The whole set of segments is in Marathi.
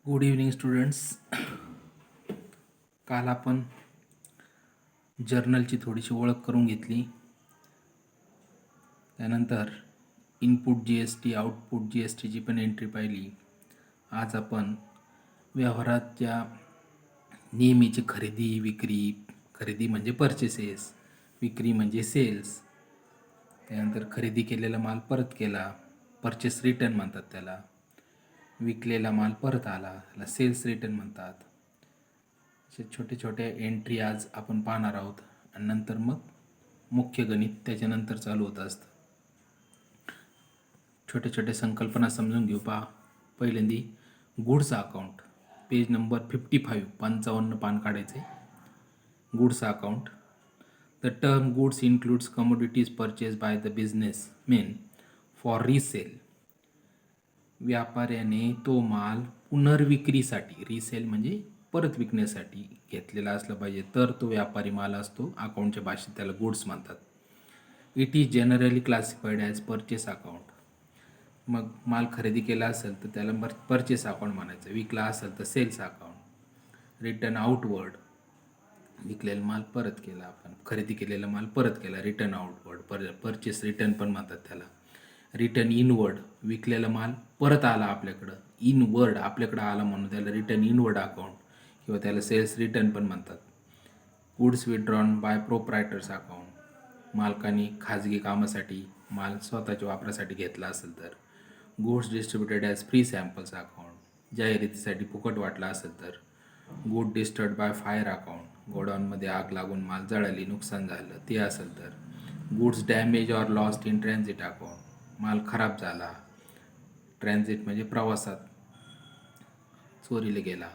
Good evening students. काल आपण जर्नलची थोडीशी ओळख करून घेतली. त्यानंतर input G S T output G S टीची पण एंट्री पाहिली. आज आपण व्यवहारात ज्या नेहमीची खरेदी विक्री, खरेदी म्हणजे परचेसेस, विक्री म्हणजे सेल्स, त्यानंतर खरेदी केलेला माल परत केला, परचेस रिटर्न म्हणतात त्याला, विकलेला माल परत आला त्याला सेल्स रिटर्न म्हणतात. असे छोटे छोटे एंट्री आज आपण पाहणार आहोत आणि नंतर मग मुख्य गणित त्याच्यानंतर चालू होत असतं. छोटे छोटे संकल्पना समजून घेऊ. पहा, पहिल्यांदी गुड्स अकाउंट, पेज नंबर 55, 55 पान काढायचे. Goods account. The term goods includes commodities purchase by the businessmen for resale. व्यापाऱ्याने तो माल पुनर्विक्रीसाठी, रिसेल म्हणजे परत विकण्यासाठी घेतलेला असला पाहिजे, तर तो व्यापारी माल असतो. अकाउंटच्या भाषेत त्याला गुड्स म्हणतात. It is generally classified as purchase account. मग माल खरेदी केला असेल तर त्याला परचेस अकाउंट म्हणायचं, विकला असेल तर सेल्स अकाउंट. रिटर्न आउटवर्ड, विकलेला माल परत केला, आपण खरेदी केलेला माल परत केला, रिटर्न आउटवर्ड, परचेस रिटर्न पण म्हणतात त्याला. रिटर्न इनवर्ड, विकलेला माल परत आला आपल्याकडं, इनवर्ड आपल्याकडं आला म्हणून त्याला रिटर्न इनवर्ड अकाउंट किंवा त्याला सेल्स रिटर्न पण म्हणतात. गुड्स विथड्रॉन बाय प्रोप्रायटर्स अकाउंट, मालकाने खाजगी कामासाठी माल स्वतःच्या वापरासाठी घेतला असेल तर. Goods distributed as free samples account, जाहिरातीसाठी फुकट वाटला असेल तर. Good disturbed bye fire account, गोडाऊनमध्ये आग लागून माल जळाली, नुकसान झालं ते असेल तर. Goods damage or lost in transit account, माल खराब झाला, ट्रान्झिट म्हणजे प्रवासात चोरीला गेला.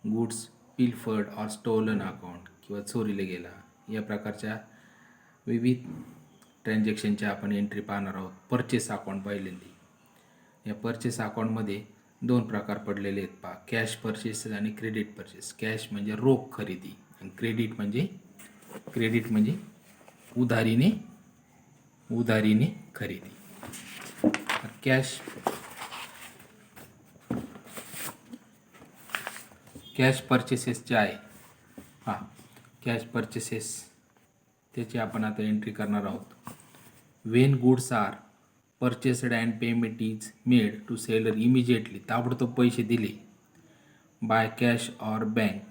गुड्स पिलफर्ड ऑर स्टोलन अकाउंट, किंवा चोरीला गेला. या प्रकारच्या विविध ट्रान्झॅक्शनच्या आपण एंट्री पाहणार आहोत. परचेस अकाउंट पहिल्यांदा. या परचेस अकाउंटमध्ये दोन प्रकार पडलेले आहेत. पहा, कॅश परचेस आणि क्रेडिट परचेस. कॅश म्हणजे रोख खरेदी आणि क्रेडिट म्हणजे उधारीने खरेदी. कॅश परचेसेस जे आहे, हां, कॅश परचेसेस त्याची आपण आता एंट्री करणार आहोत. When goods are purchased and payment is made to seller immediately, ताबडतोब पैसे दिले, बाय कॅश ऑर बँक,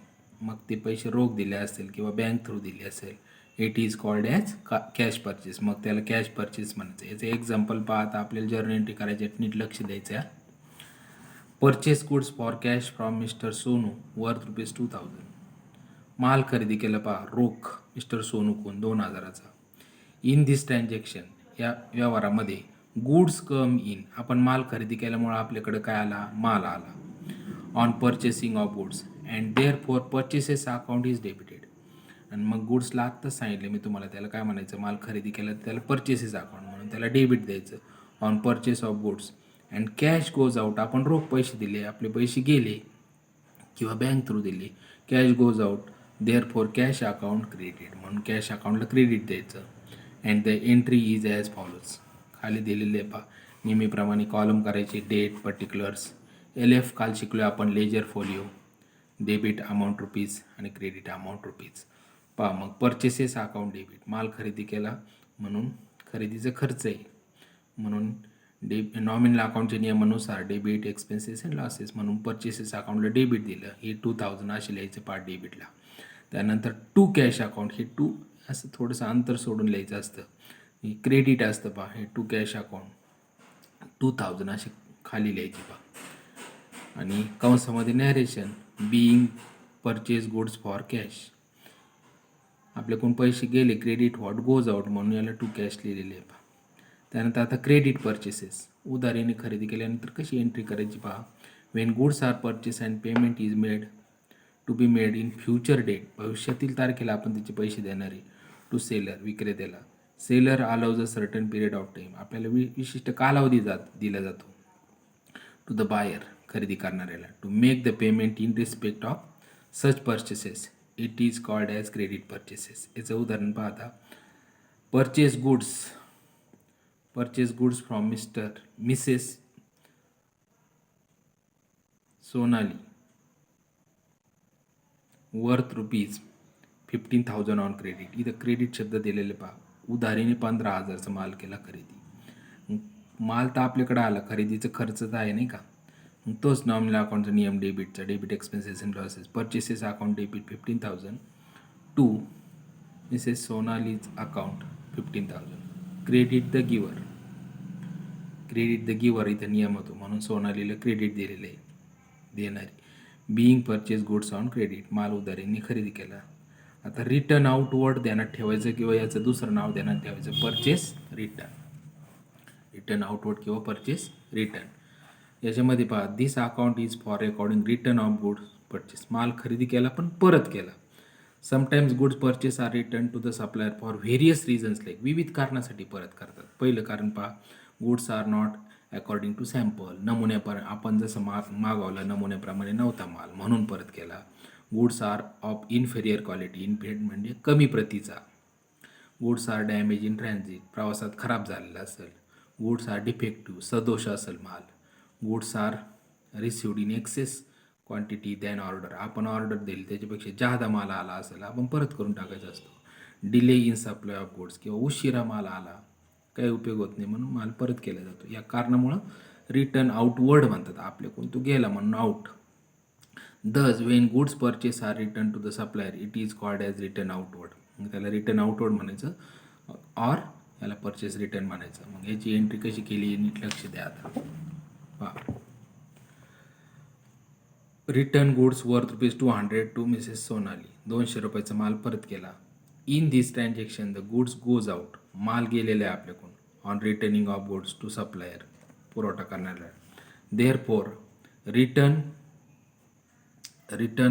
मग ते पैसे रोख दिले असेल किंवा बँक थ्रू दिले असेल, it is called as cash purchase, मग त्याला कॅश परचेस म्हणायचं. याचं एक्झाम्पल पाहता आपल्याला जर्नल एंट्री करायचे, नीट लक्ष द्यायचं आहे. Purchase goods for cash from mister Sonu worth ₹2000. माल खरेदी केला, पहा, रोख मिस्टर सोनू कोण, 2000चा. इन दिस ट्रान्झॅक्शन, या व्यवहारामध्ये, गुड्स कम इन, आपण माल खरेदी केल्यामुळे आपल्याकडे काय आला, माल आला. On purchasing of goods and therefore purchases account is debited. आणि मग गुड्सला आत्ताच सांगितलं मी तुम्हाला, त्याला काय म्हणायचं, माल खरेदी केला त्याला परचेसेस अकाउंट म्हणून त्याला डेबिट द्यायचं. On purchase of goods and cash goes out, आपण रोख पैसे दिले, आपले पैसे गेले किंवा बँक थ्रू दिले, cash goes out, therefore cash account credit, म्हणून कॅश अकाउंटला क्रेडिट द्यायचं. And the entry is as follows, खाली दिलेले पहा, नेहमीप्रमाणे कॉलम करायचे, डेट, पर्टिक्युलर्स. LF काल शिकलो आपण, ledger folio, debit amount rupees आणि क्रेडिट अमाऊंट रुपीज. पहा, मग परचेसेस अकाउंट डेबिट, माल खरेदी केला म्हणून खरेदीचा खर्च आहे, म्हणून नॉमिनल अकाउंटच्या नियमानुसार डेबिट एक्सपेन्सेस अँड लॉसेस म्हणून परचेसेस अकाउंटला डेबिट दिलं, हे 2000 असे लिहायचं पार्ट डेबिटला. त्यानंतर टू कॅश अकाउंट, हे टू असं थोडंसं अंतर सोडून लिहायचं असतं, हे क्रेडिट असतं. पहा, हे टू कॅश अकाउंट 2000 असे खाली लिहायचे. पहा, आणि कंसामध्ये narration, being purchase goods for cash, आपल्याकडून पैसे गेले, क्रेडिट व्हॉट गोज आउट, म्हणून याला टू कॅश लिहिलेले आहे. पहा, त्यानंतर आता क्रेडिट परचेसेस, उधारीने खरेदी केल्यानंतर कशी एंट्री करायची. पहा, when goods are purchase and payment is made to be made in future date, भविष्यातील तारखेला आपण त्याचे पैसे देणार आहे. टू सेलर, विक्रेत्याला. Seller allows a certain period of time, आपल्याला विशिष्ट कालावधी दिला जातो. टू द बायर, खरेदी करणाऱ्याला. To make the payment in respect of such purchases, it is called as credit purchases. याचं उदाहरण पाहता, purchase goods from Mrs Sonali worth rupees 15,000 on credit. इथं क्रेडिट शब्द दिलेले पहा. उधारीने 15,000चा माल केला खरेदी. माल तर आपल्याकडे आला, खरेदीचं खर्च तर आहे नाही का. मग तोच नॉमिनल अकाउंटचा नियम डेबिटचा. Debit expenses and losses. Purchases account debit 15,000 to Mrs Sonali's account 15,000. Credit the giver. Credit the giver इथं नियम होतो, म्हणून सोनालीला क्रेडिट दिलेलं आहे, देणारी. Being purchase goods on credit. माल उधारीने खरेदी केला. आता रिटर्न आउटवर्ड ध्यानात ठेवायचं किंवा याचं दुसरं नाव ध्यानात ठेवायचं, परचेस रिटर्न. रिटर्न आउटवर्ड किंवा परचेस रिटर्न. याच्यामध्ये पहा, this account is for recording return of goods purchase. माल खरेदी केला पण परत केला. Sometimes goods purchase are return to the supplier for various reasons. Like विविध कारणासाठी परत करतात. पहिलं कारण पहा, goods are not according to sample. आपण जसं मागवला नमुन्याप्रमाणे नव्हता माल, म्हणून परत केला. Goods are of inferior quality. Inferior म्हणजे कमी प्रतीचा. Goods are damaged in transit. प्रवासात खराब झालेला असेल. Goods are defective. सदोष असेल माल. Goods are received in excess quantity than order. आपण ऑर्डर दिली त्याच्यापेक्षा जादा माल आला असेल, आपण परत करून टाकायचा असतो. Delay in supply of goods किंवा उशिरा माल आला, काही उपयोग होत नाही म्हणून माल परत केला जातो. या कारणामुळं रिटर्न आउटवर्ड म्हणतात. आपल्याकडून तो गेला म्हणून out. Thus when goods purchase are return to the supplier it is called as return outward. मग त्याला रिटर्न आउटवर्ड म्हणायचं, ऑर याला परचेस रिटर्न म्हणायचं. मग याची एंट्री कशी केली नीट लक्ष द्या. आता पहा, return goods worth ₹200 to Mrs Sonali. 200 रुपयाचा माल परत केला. In this transaction the goods goes out. माल गेलेला आहे आपल्याकडून. On returning of goods to supplier, पुरवठा करण्याला. Therefore return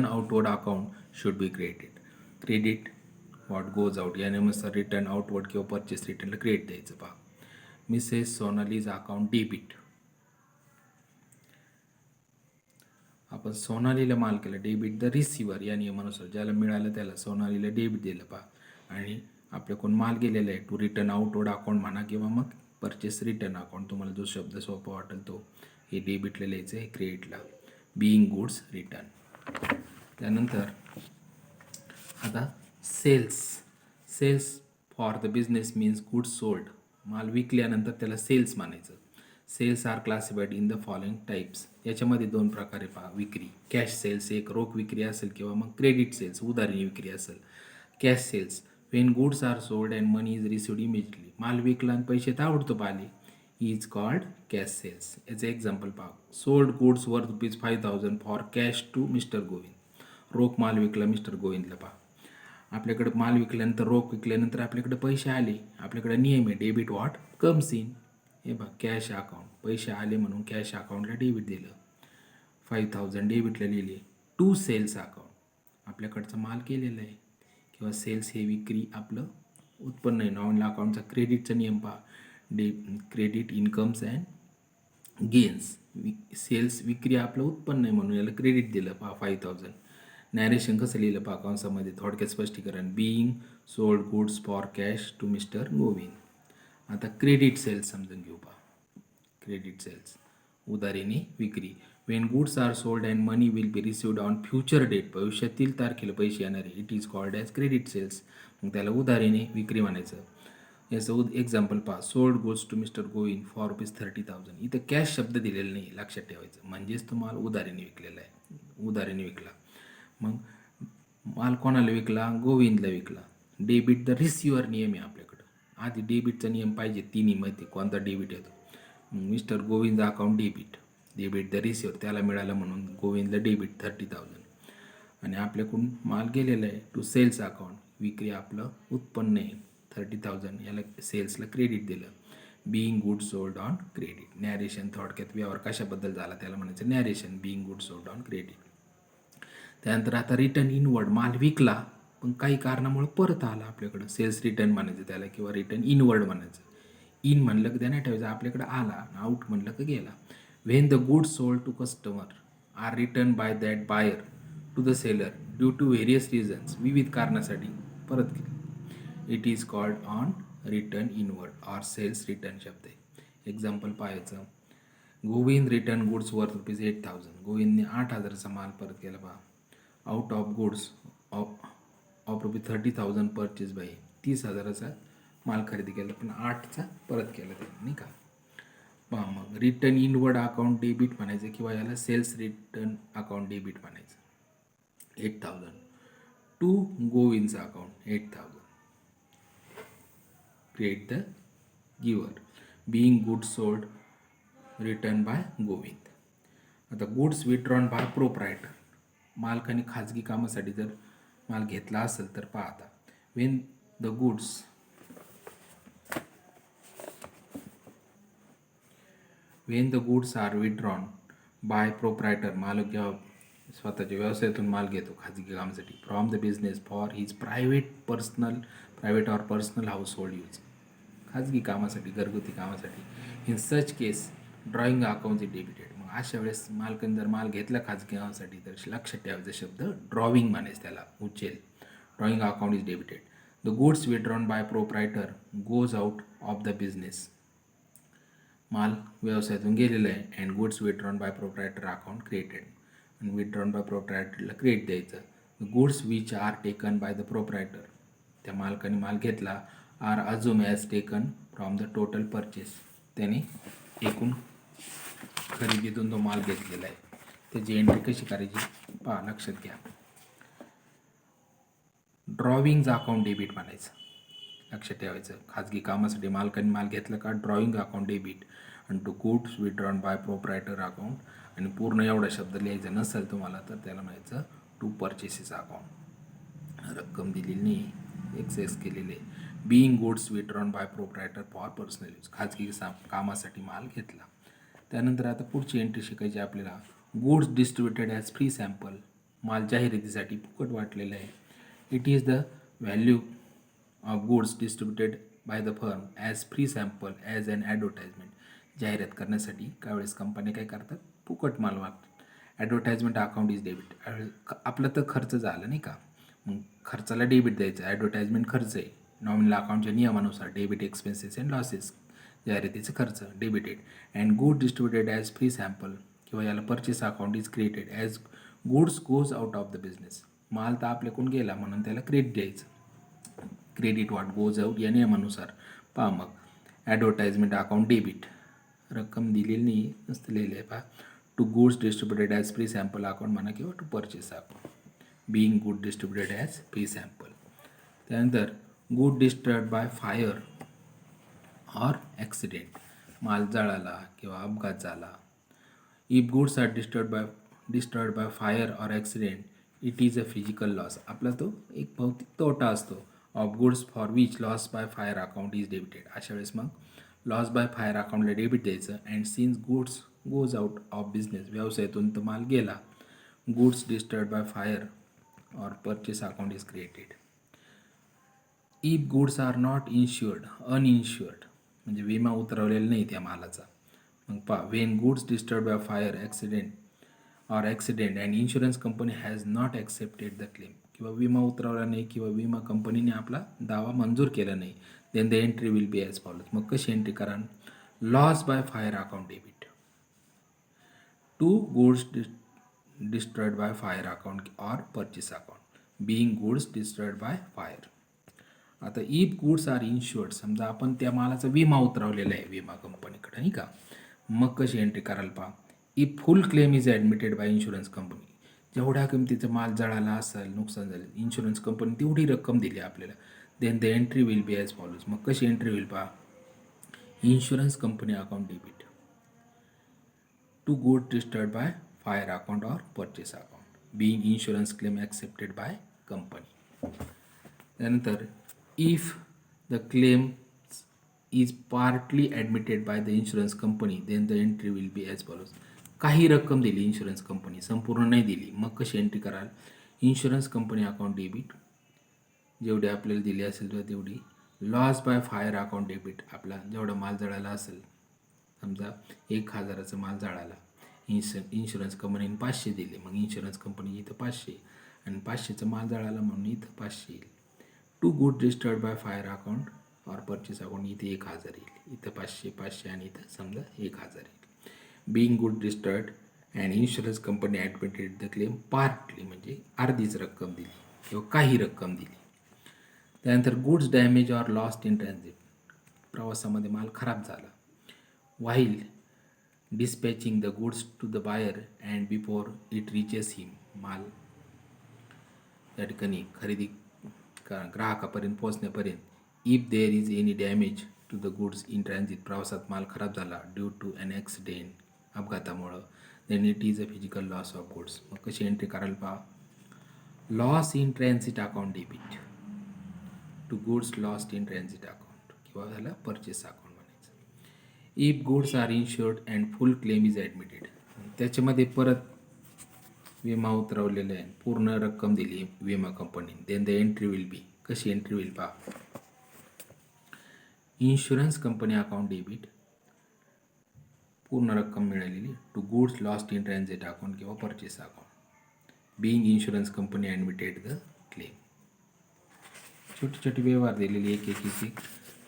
outward account should be credit. Credit what goes out यानुसार रिटर्न आउटवर्ड किंवा परचेस रिटर्नला क्रेडिट द्यायचं. पहा, मिसेस सोनालीज अकाउंट डेबिट. आपण सोनालीला माल केला. डेबिट द रिसिव्हर या नियमानुसार. ज्याला मिळालं त्याला सोनालीला डेबिट दिलं. पहा, आणि आपल्याकडून माल गेलेला आहे. टू रिटर्न आउटवर्ड अकाउंट म्हणा किंवा मग परचेस रिटर्न अकाउंट, तुम्हाला जो शब्द सोपा वाटेल तो. हे डेबिटला लिहायचं आहे, क्रेडिटला. Being goods return. त्यानंतर आता sales. Sales for the business means goods sold. माल विकल्यानंतर त्याला सेल्स म्हणायचं. Sales are classified in the following types. याच्यामध्ये 2 प्रकारे पहा. विक्री, कॅश सेल्स, एक रोख विक्री असेल किंवा मग क्रेडिट सेल्स, उधारी विक्री असेल. Cash sales when goods are sold and money is received immediately. माल विकला आणि पैसे ताबडतोब आले, इज कॉल्ड कॅश सेल्स. याचं एक्झाम्पल पहा. Sold goods worth ₹5,000 for cash to Mr Govind. रोख माल विकला मिस्टर गोविंदला. पहा, आपल्याकडे माल विकल्यानंतर, रोख विकल्यानंतर आपल्याकडे पैसे आले. आपल्याकडे नियम आहे, डेबिट व्हॉट कम्स इन. हे बघा, कॅश अकाउंट. पैसे आले म्हणून कॅश अकाउंटला डेबिट दिलं. 5,000 डेबिटला लिहिले. To cells account. आपल्याकडचा माल केलेला आहे किंवा सेल्स हे विक्री आपलं उत्पन्न आहे. नॉमिनल अकाउंटचा क्रेडिटचा नियम पहा. Credit incomes and gains. Sales विक्री आपलं उत्पन्न आहे म्हणून याला क्रेडिट दिलं. पहा, 5,000. नॅरेशन कसं लिहिलं पहा कंसामध्ये, थोडक्यात स्पष्टीकरण. Being sold goods for cash to Mr Govind. आता क्रेडिट सेल्स समजून घेऊ. पहा, क्रेडिट सेल्स उधारीने विक्री. When goods are sold and money will be received on future date. भविष्यातील तारखेला पैसे येणार आहे. It is called as credit sales. मग त्याला उधारीने विक्री म्हणायचं. याचं एक्झाम्पल पहा. Sold goods to Mr Govind for ₹30,000. इथं कॅश शब्द दिलेला नाही, लक्षात ठेवायचं. म्हणजेच तो माल उधारीने विकलेला आहे, उधारीने विकला. मग माल कोणाला विकला? गोविंदला विकला. डेबिट द रिसिव्हर नियम आहे आपल्याकडं. आधी डेबिटचा नियम पाहिजे, तिन्ही माहिती कोणता डेबिट येतो. Mister Govind account debit. Debit the receiver, त्याला मिळालं म्हणून गोविंदला डेबिट 30,000. आणि आपल्याकडून माल गेलेला आहे टू सेल्स अकाउंट. विक्री आपलं उत्पन्न आहे 30,000, याला सेल्सला क्रेडिट दिलं. Being good sold on credit. Narration, थोडक्यात व्यवहार कशाबद्दल झाला त्याला म्हणायचं narration. Being good sold on credit. त्यानंतर आता रिटर्न इनवर्ड. माल विकला पण काही कारणामुळे परत आला आपल्याकडं. सेल्स रिटर्न म्हणायचं त्याला किंवा रिटर्न इनवर्ड म्हणायचं. इन म्हणलं की त्या नाही ठेवायचं, आपल्याकडं आला. आउट म्हणलं की गेला. When the goods sold to customer are return by that buyer to the seller due to various reasons. विविध कारणासाठी परत केलं. It is called on return inward or sales return शब्द आहे. एक्झाम्पल पाहायचं. Govind return goods worth ₹8,000. गोविंदने 8,000चा माल परत केला पहा. Out of goods of ₹30,000 purchase by 30,000चा माल खरेदी केला पण 8चा परत केला त्याने नाही का. पहा मग रिटर्न इनवर्ड अकाउंट डेबिट म्हणायचं किंवा याला सेल्स रिटर्न अकाउंट डेबिट म्हणायचं. 8,000 टू गोविंदचं account 8,000. Credit the giver. Being goods sold return by Govind. आता गुड्स विड्रॉन बाय प्रोप्रायटर. मालकाने खाजगी कामासाठी जर माल घेतला असेल तर पहा आता when the goods are withdrawn by proprietor. मालक जेव्हा स्वतःच्या व्यवसायातून माल घेतो खाजगी कामासाठी from the business for his private or personal household use. खाजगी कामासाठी घरगुती कामासाठी in such case drawing account is debited. मग अशा वेळेस मालकाने जर माल घेतला खाजगी कामासाठी तर लक्षात ठेवायचा शब्द ड्रॉविंग म्हणायचं त्याला उचेल. Drawing account is debited. The goods withdrawn by proprietor goes out of the business. माल व्यवसायातून गेलेला आहे and goods withdrawn by proprietor account created. आणि विड्रॉन बाय प्रोप्रायटरला क्रिएट द्यायचं. The goods which are taken by the proprietor. त्या मालकाने माल घेतला are assume as taken from the total purchase. त्याने एकूण खरेदीतून तो माल घेतलेला आहे. त्याची एंट्री कशी करायची पहा लक्षात घ्या. ड्रॉविंग अकाउंट डेबिट म्हणायचं. लक्षात ठेवायचं खाजगी कामासाठी मालकाने माल घेतला का ड्रॉइंग अकाउंट डेबिट आणि to goods withdrawn by proprietor account. आणि पूर्ण एवढा शब्द लिहायचा नसेल तुम्हाला तर त्याला म्हणायचं टू परचेसेस अकाउंट. रक्कम दिलेली नाही एक्सेस केलेले. Being goods withdrawn by proprietor for personal use. खाजगी कामासाठी माल घेतला. त्यानंतर आता पुढची एंट्री शिकायची आपल्याला. Goods distributed as free sample. माल जाहिरातीसाठी फुकट वाटलेला आहे. It is the value of goods distributed by the firm as free sample as an advertisement. जाहिरात करण्यासाठी काही वेळेस कंपनी काय करतात फुकट माल वाटतात. Advertisement account is debit. आपलं तर खर्च झालं नाही का मग खर्चाला डेबिट द्यायचं. ॲडव्हर्टाइजमेंट खर्च आहे. नॉमिनल अकाउंटच्या नियमानुसार डेबिट एक्सपेन्सेस अँड लॉसेस. जाहिरातीचं खर्च debited. And good distributed as free sample किंवा याला purchase account is created as goods goes out of the business. माल तर आपल्याकडून गेला म्हणून त्याला क्रेडिट द्यायचं. क्रेडिट वाट गोज आउट या नियमानुसार. पहा मग ॲडव्हर्टाइजमेंट अकाउंट डेबिट. रक्कम दिलेली नाही नुसतं लिहिलं आहे पहा. To goods distributed as free sample account म्हणा किंवा to purchase account. Being good distributed as free sample. त्यानंतर good destroyed by fire or accident. माल जळाला किंवा अपघात झाला. If goods are destroyed by fire or accident it is a physical loss. आपला तो एक भौतिक तोटा असतो. Of goods for which loss by fire account is debited. अशा वेळेस मग लॉस बाय फायर अकाउंटला डेबिट द्यायचं. And since goods goes out of business. व्यवसायातून तो माल गेला. Goods destroyed by fire or purchase account is created. If goods are not insured uninsured म्हणजे विमा उतरवलेला नाही त्या मालाचा. मग पहा when goods destroyed by fire accident and insurance company has not accepted the claim. किंवा विमा उतरवला नाही किंवा विमा कंपनीने आपला दावा मंजूर केला नाही. Then the entry will be as follows. मग कशी एंट्री करा. Loss by fire account debit. To goods destroyed by fire account or purchase account. Being goods destroyed by fire. आता इफ गुड्स आर इन्श्युअर्ड समजा आपण त्या मालाचा विमा उतरवलेला आहे विमा कंपनीकडे नाही का. मग कशी एंट्री करायला पहा. If full claim is admitted by insurance company. जेवढ्या किमतीचा माल जळाला असेल नुकसान झालं इन्शुरन्स कंपनी तेवढी रक्कम दिली आपल्याला. Then the entry will be as follows. मग कशी एंट्री होईल पहा. Insurance company account debit to good destroyed by fire account or purchase account. Being insurance claim accepted by company. त्यानंतर if the claim is partly admitted by the insurance company then the entry will be as follows. काही रक्कम दिली इन्शुरन्स कंपनी संपूर्ण नाही दिली. मग कशी एंट्री कराल. इन्शुरन्स कंपनी अकाउंट डेबिट जेवढी आपल्याला दिली असेल तेवढी. Loss by fire account debit आपला जेवढा माल जळाला असेल समजा 1,000चा माल जळाला इन्शुरन्स कंपनीने 500 दिले. मग इन्शुरन्स कंपनी इथं 500 आणि 500चा माल जळाला म्हणून इथं 500 येईल. To good destroyed by fire account or purchase account इथे 1,000 येईल. इथं 500 500 आणि इथं समजा 1,000 येईल. Being good destroyed and insurance company admitted the claim partly, म्हणजे अर्धीच रक्कम दिली किंवा काही रक्कम दिली. त्यानंतर goods damage or lost in transit, प्रवासामध्ये माल खराब झाला. While dispatching the goods to the buyer and before it reaches him, माल त्या ठिकाणी खरेदी ग्राहकापर्यंत पोहोचण्यापर्यंत. If there is any damage to the goods in transit, प्रवासात माल खराब झाला due to an accident, अपघातामुळं, then it is a physical loss of goods. मग कशी एंट्री करायला पहा. Loss in transit account debit to goods lost in transit account, किंवा झालं परचेस अकाउंट म्हणायचं. If goods are insured and full claim is admitted, त्याच्यामध्ये परत विमा उतरवलेला आहे, पूर्ण रक्कम दिली विमा कंपनीने, then the entry will be. कशी एंट्री विल पहा. इन्शुरन्स कंपनी अकाउंट डेबिट, पूर्ण रक्कम मिळालेली, to goods lost in transit account किंवा purchase account. Being insurance company admitted the claim. छोटी छोटी व्यवहार दिलेली एक एक एक एक,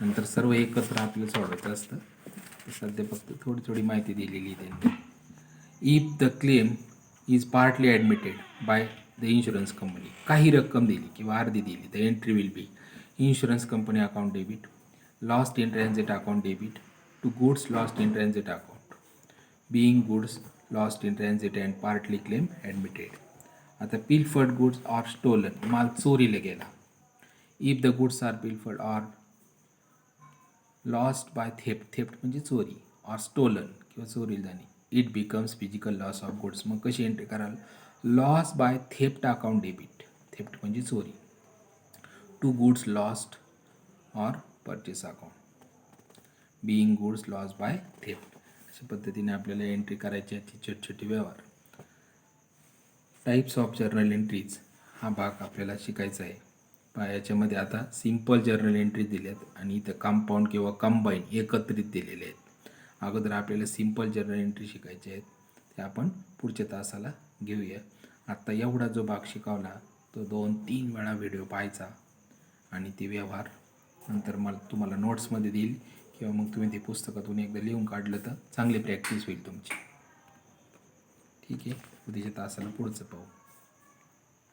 नंतर सर्व एकत्र आपल्याला सोडवायचं असतं. सध्या फक्त थोडी थोडी माहिती दिलेली त्यांनी. If the claim is partly admitted by the insurance company, काही रक्कम दिली किंवा अर्धी दिली, the entry will be. Insurance company account debit, lost in transit account debit to goods lost in transit account, being goods lost in transit and partly claim admitted. आता पिलफर्ड गुड्स ऑर स्टोलन, माल चोरीला गेला. If the goods are pilfered or lost by theft, theft म्हणजे चोरी, ऑर स्टोलन किंवा चोरीला जाणे, it becomes physical loss of goods. मग कशी एंट्री कराल. Loss by theft account debit, theft म्हणजे चोरी, to goods lost or purchase account, being goods loss by theft. अशा पद्धतीने आपल्याला एंट्री करायची आहे ती छोटी छोटी व्यवहार. टाईप्स ऑफ जर्नल एंट्रीज हा भाग आपल्याला शिकायचा आहे. याच्यामध्ये आता सिम्पल जर्नल एंट्री दिल्यात आणि इथं कंपाऊंड किंवा कंबाईन एकत्रित दिलेले आहेत. अगोदर आपल्याला सिम्पल जर्नल एंट्री शिकायचे आहेत, ते आपण पुढच्या तासाला घेऊया. आत्ता एवढा जो भाग शिकवला तो 2-3 वेळा व्हिडिओ पाहायचा आणि ते व्यवहार नंतर तुम्हाला नोट्समध्ये देईल किंवा मग तुम्ही ते पुस्तकातून एकदा लिहून काढलं तर चांगली प्रॅक्टिस होईल तुमची. ठीक आहे, उद्याच्या तासाला पुढचं पाहू.